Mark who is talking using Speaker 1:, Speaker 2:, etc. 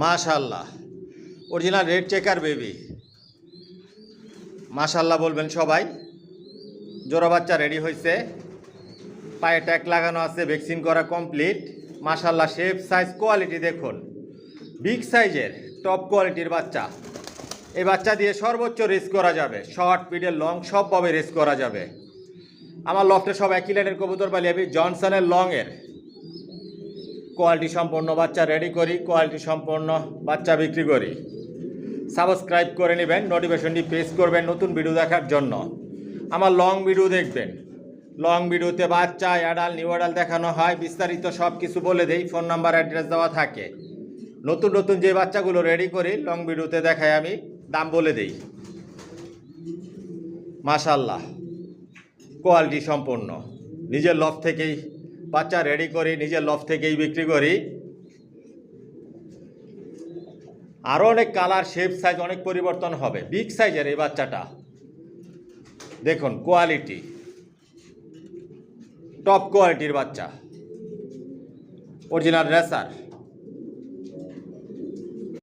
Speaker 1: মাশাআল্লাহ, original red checker baby. মাশাআল্লাহ বলবেন সবাই। জোড়া বাচ্চা রেডি হয়েছে, পায়ে ট্যাগ লাগানো আছে, ভ্যাকসিন করা কমপ্লিট। মাশাআল্লাহ, শেপ সাইজ কোয়ালিটি দেখুন, বিগ সাইজের টপ কোয়ালিটির বাচ্চা। এই বাচ্চা দিয়ে সর্বোচ্চ রেস করা যাবে, শর্ট মিডল লং সবভাবে রেস করা যাবে। আমার লফটে সব একই লাইনের কবুতর পালি আমি জনসনের লংয়ের কোয়ালিটি সম্পন্ন বাচ্চা রেডি করি, কোয়ালিটি সম্পন্ন বাচ্চা বিক্রি করি। সাবস্ক্রাইব করে নেবেন, নোটিফিকেশনটি প্রেস করবেন নতুন ভিডিও দেখার জন্য। আমার লং ভিডিও দেখবেন, লং ভিডিওতে বাচ্চা অ্যাডাল নিউ অ্যাডাল দেখানো হয়, বিস্তারিত সব কিছু বলে দেই, ফোন নাম্বার অ্যাড্রেস দেওয়া থাকে। নতুন নতুন যে বাচ্চাগুলো রেডি করি লং ভিডিওতে দেখাই, আমি দাম বলে দেই। মাশাআল্লাহ, কোয়ালিটি সম্পন্ন, নিজের লফ থেকেই বাচ্চা রেডি করি, নিজের লফ থেকেই বিক্রি করি। আরও অনেক কালার শেপ সাইজ অনেক পরিবর্তন হবে। বিগ সাইজের এই বাচ্চাটা দেখুন, কোয়ালিটি টপ কোয়ালিটির বাচ্চা, অরিজিনাল রেসার।